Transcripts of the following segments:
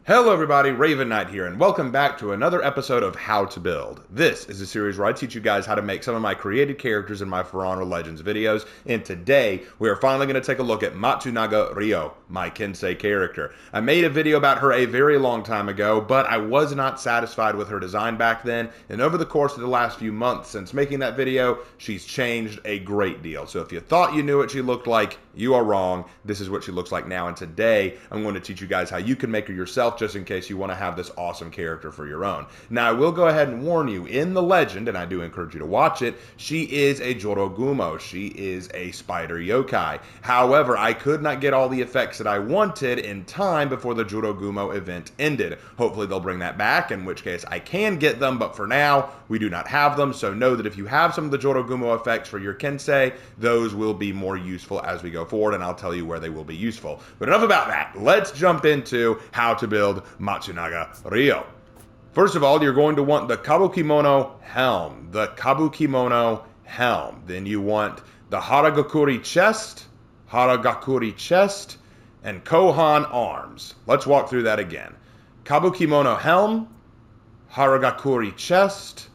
Hello everybody, Raven Knight here, and welcome back to another episode of How to Build. This is a series where I teach you guys how to make some of my created characters in my For Honor Legends videos, and today we are finally going to take a look at Matsunaga Rio, my Kensei character. I made a video about her a very long time ago, but I was not satisfied with her design back then, and over the course of the last few months since making that video, she's changed a great deal. So if you thought you knew what she looked like, you are wrong. This is what she looks like now, and today I'm going to teach you guys how you can make her yourself, just in case you want to have this awesome character for your own. Now, I will go ahead and warn you, in the legend, and I do encourage you to watch it, she is a Jorogumo. She is a spider yokai. However, I could not get all the effects that I wanted in time before the Jorogumo event ended. Hopefully they'll bring that back, in which case I can get them, but for now, we do not have them, so know that if you have some of the Jorogumo effects for your Kensei, those will be more useful as we go forward, and I'll tell you where they will be useful. But enough about that. Let's jump into how to build Matsunaga Rio. First of all, you're going to want the Kabukimono helm. Then you want the Haragakuri chest, and Kohan arms. Let's walk through that again. Kabukimono helm, Haragakuri chest,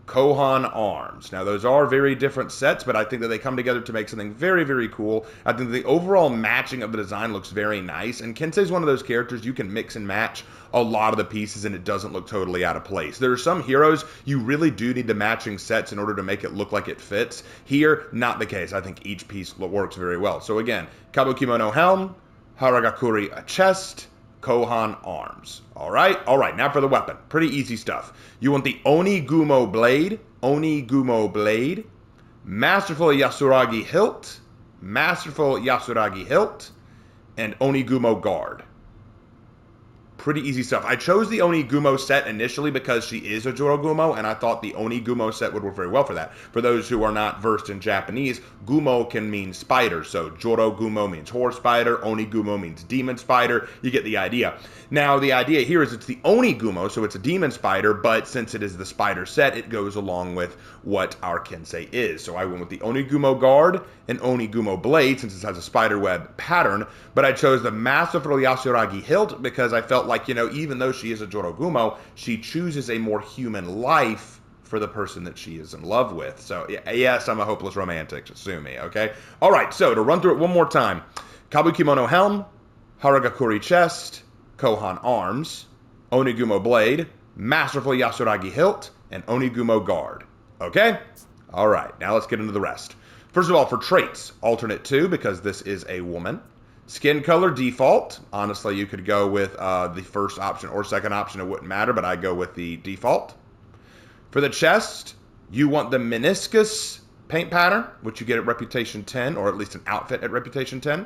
Kohan arms. Now, those are very different sets, but I think that they come together to make something very, very cool. I think the overall matching of the design looks very nice, and Kensei is one of those characters you can mix and match a lot of the pieces and it doesn't look totally out of place. There are some heroes you really do need the matching sets in order to make it look like it fits. Here, not the case. I think each piece works very well. So again, Kabukimono helm, Haragakuri chest, Kohan arms. All right, now for the weapon. Pretty easy stuff. You want the Onigumo blade, Masterful Yasuragi hilt, and Onigumo guard. Pretty easy stuff. I chose the Onigumo set initially because she is a Jorogumo, and I thought the Onigumo set would work very well for that. For those who are not versed in Japanese, Gumo can mean spider. So Jorogumo means horse spider, Onigumo means demon spider. You get the idea. Now, the idea here is it's the Onigumo, so it's a demon spider, but since it is the spider set, it goes along with what our Kensei is. So I went with the Onigumo guard and Onigumo blade, since it has a spider web pattern, but I chose the Masterful Yasuragi hilt because I felt like, even though she is a Jorogumo, she chooses a more human life for the person that she is in love with. So, yes, I'm a hopeless romantic, sue me, okay? All right, so to run through it one more time. Kabukimono helm, Haragakuri chest, Kohan arms, Onigumo blade, Masterful Yasuragi hilt, and Onigumo guard. Okay? All right, now let's get into the rest. First of all, for traits, alternate 2, because this is a woman. Skin color, default. Honestly, you could go with the first option or second option. It wouldn't matter, but I go with the default. For the chest, you want the meniscus paint pattern, which you get at Reputation 10, or at least an outfit at Reputation 10.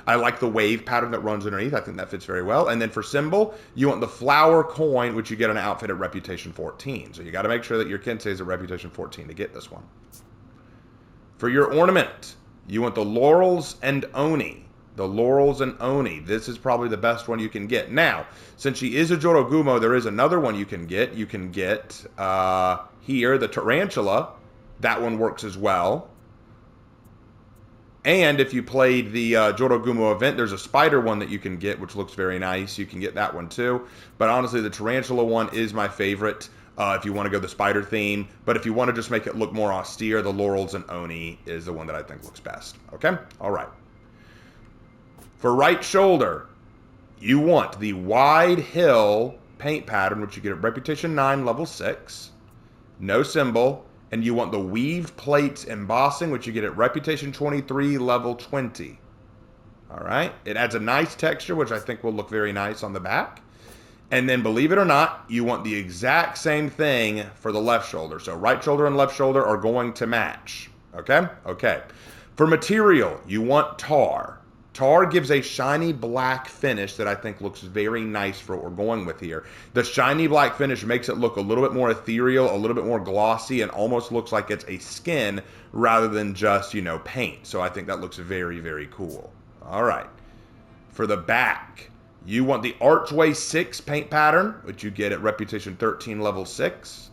I like the wave pattern that runs underneath. I think that fits very well. And then for symbol, you want the flower coin, which you get an outfit at Reputation 14. So you got to make sure that your Kensei is at Reputation 14 to get this one. For your ornament, you want the laurels and oni. This is probably the best one you can get. Now, since she is a Jorogumo, there is another one you can get. You can get here, the tarantula. That one works as well. And if you played the Jorogumo event, there's a spider one that you can get, which looks very nice. You can get that one too. But honestly, the tarantula one is my favorite if you want to go the spider theme. But if you want to just make it look more austere, the laurels and oni is the one that I think looks best. Okay? All right. For right shoulder, you want the wide hill paint pattern, which you get at Reputation 9, level 6. No symbol. And you want the weaved plates embossing, which you get at Reputation 23, level 20. All right. It adds a nice texture, which I think will look very nice on the back. And then, believe it or not, you want the exact same thing for the left shoulder. So right shoulder and left shoulder are going to match. Okay? Okay. For material, you want tar. Tar gives a shiny black finish that I think looks very nice for what we're going with here. The shiny black finish makes it look a little bit more ethereal, a little bit more glossy, and almost looks like it's a skin rather than just, paint. So I think that looks very, very cool. All right. For the back, you want the Archway 6 paint pattern, which you get at Reputation 13, level 6.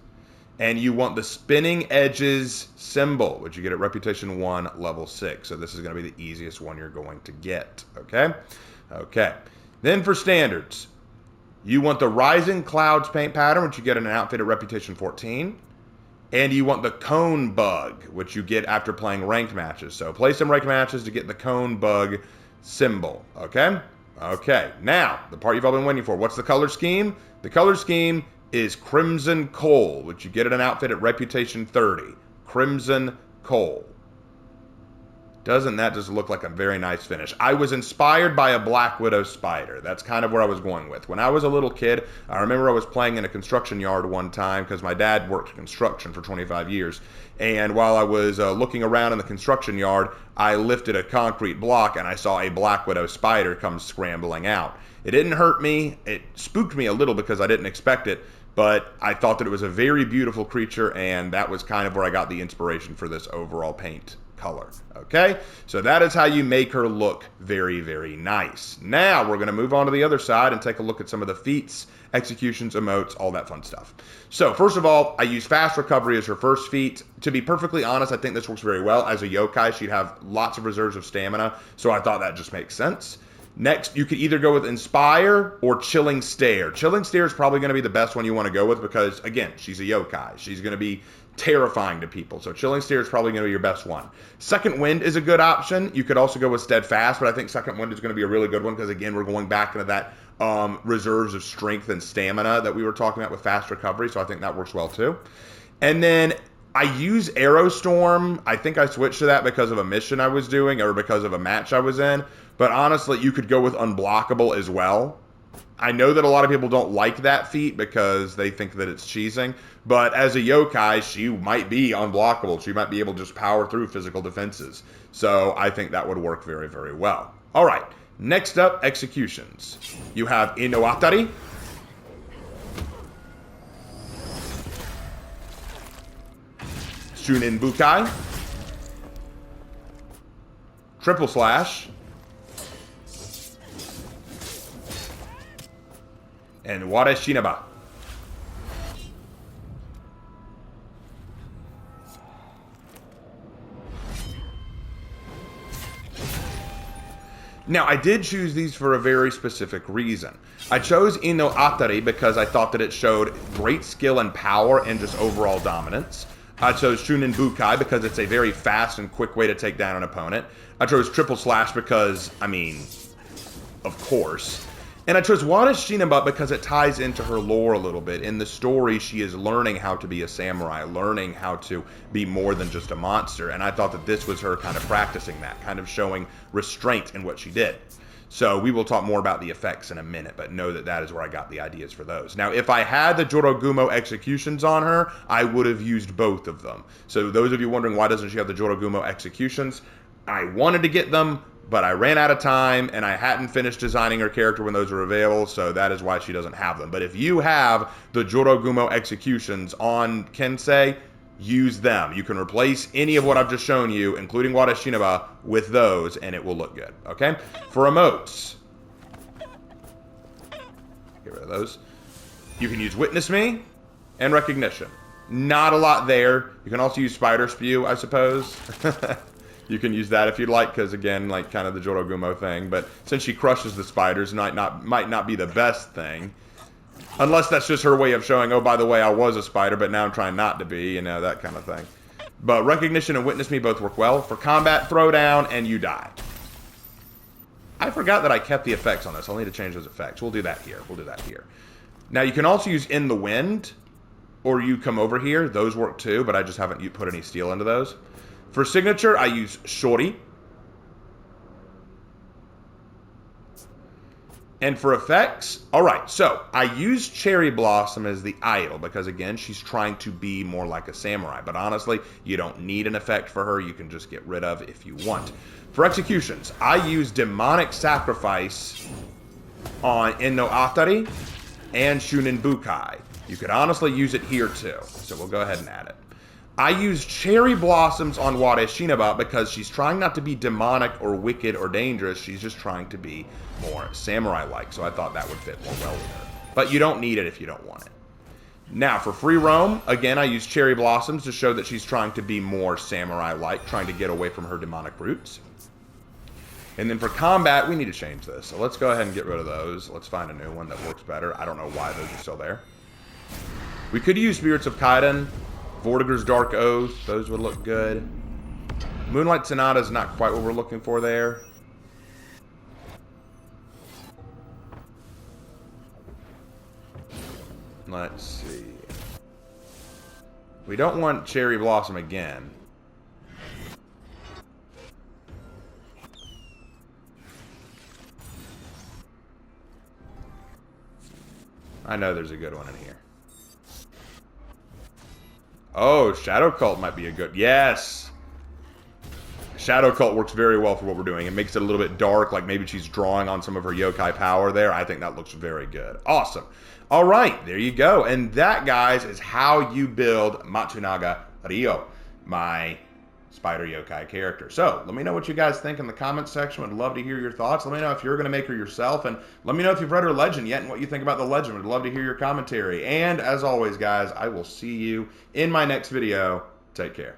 And you want the spinning edges symbol, which you get at Reputation 1, level 6. So this is going to be the easiest one you're going to get, okay? Okay. Then for standards, You want the Rising Clouds paint pattern, which you get in an outfit at Reputation 14. And you want the Cone Bug, which you get after playing ranked matches. So play some ranked matches to get the Cone Bug symbol, okay? Okay, now, the part you've all been waiting for. What's the color scheme? The color scheme is Crimson Coal, which you get in an outfit at Reputation 30. Crimson Coal. Doesn't that just look like a very nice finish? I was inspired by a Black Widow spider. That's kind of where I was going with. When I was a little kid, I remember I was playing in a construction yard one time because my dad worked construction for 25 years. And while I was looking around in the construction yard, I lifted a concrete block and I saw a Black Widow spider come scrambling out. It didn't hurt me. It spooked me a little because I didn't expect it. But I thought that it was a very beautiful creature, and that was kind of where I got the inspiration for this overall paint color. Okay, so that is how you make her look very, very nice. Now we're going to move on to the other side and take a look at some of the feats, executions, emotes, all that fun stuff. So first of all, I use fast recovery as her first feat. To be perfectly honest, I think this works very well. As a yokai, she'd have lots of reserves of stamina, so I thought that just makes sense. Next, you could either go with Inspire or Chilling Stare. Chilling Stare is probably going to be the best one you want to go with because, again, she's a yokai. She's going to be terrifying to people. So Chilling Stare is probably going to be your best one. Second Wind is a good option. You could also go with Steadfast, but I think Second Wind is going to be a really good one because, again, we're going back into that reserves of strength and stamina that we were talking about with fast recovery. So I think that works well, too. And then I use Aerostorm. I think I switched to that because of a mission I was doing or because of a match I was in. But honestly, you could go with Unblockable as well. I know that a lot of people don't like that feat because they think that it's cheesing. But as a yokai, she might be unblockable. She might be able to just power through physical defenses. So I think that would work very, very well. All right, next up, executions. You have Inoatari. Shunin Bukai. Triple Slash. And Ware Shinaba. Now, I did choose these for a very specific reason. I chose Ino Atari because I thought that it showed great skill and power and just overall dominance. I chose Shunin Bukai because it's a very fast and quick way to take down an opponent. I chose Triple Slash because, I mean, of course. And I chose Wada Shinaba because it ties into her lore a little bit. In the story, she is learning how to be a samurai, learning how to be more than just a monster. And I thought that this was her kind of practicing that, kind of showing restraint in what she did. So we will talk more about the effects in a minute, but know that that is where I got the ideas for those. Now, if I had the Jorogumo executions on her, I would have used both of them. So those of you wondering why doesn't she have the Jorogumo executions, I wanted to get them, but I ran out of time, and I hadn't finished designing her character when those were available, so that is why she doesn't have them. But if you have the Jorogumo executions on Kensei, use them. You can replace any of what I've just shown you, including Wada Shinaba, with those, and it will look good, okay? For emotes, get rid of those. You can use Witness Me and Recognition. Not a lot there. You can also use Spider Spew, I suppose. You can use that if you'd like, because again, like kind of the Jorogumo thing. But since she crushes the spiders, might not be the best thing. Unless that's just her way of showing, oh, by the way, I was a spider, but now I'm trying not to be, you know, that kind of thing. But Recognition and Witness Me both work well. For combat, Throwdown, and you die. I forgot that I kept the effects on this. I'll need to change those effects. We'll do that here. We'll do that here. Now, you can also use In the Wind, or you come over here. Those work too, but I just haven't put any steel into those. For signature, I use Shori. And for effects, all right, so I use Cherry Blossom as the idol because, again, she's trying to be more like a samurai. But honestly, you don't need an effect for her. You can just get rid of if you want. For executions, I use Demonic Sacrifice on Inno Atari and Shunin Bukai. You could honestly use it here, too. So we'll go ahead and add it. I use Cherry Blossoms on Wade Shinaba because she's trying not to be demonic or wicked or dangerous. She's just trying to be more samurai-like. So I thought that would fit more well with her. But you don't need it if you don't want it. Now, for Free Roam, again, I use Cherry Blossoms to show that she's trying to be more samurai-like, trying to get away from her demonic roots. And then for combat, we need to change this. So let's go ahead and get rid of those. Let's find a new one that works better. I don't know why those are still there. We could use Spirits of Kaiden, Vortigern's Dark Oath. Those would look good. Moonlight Sonata is not quite what we're looking for there. Let's see. We don't want Cherry Blossom again. I know there's a good one in here. Oh, Shadow Cult might be a good... Yes! Shadow Cult works very well for what we're doing. It makes it a little bit dark, like maybe she's drawing on some of her yokai power there. I think that looks very good. Awesome. All right, there you go. And that, guys, is how you build Matsunaga Rio, my spider yokai character. So, let me know what you guys think in the comments section. Would love to hear your thoughts. Let me know if you're going to make her yourself, and let me know if you've read her legend yet and what you think about the legend. Would love to hear your commentary. And, as always, guys, I will see you in my next video. Take care.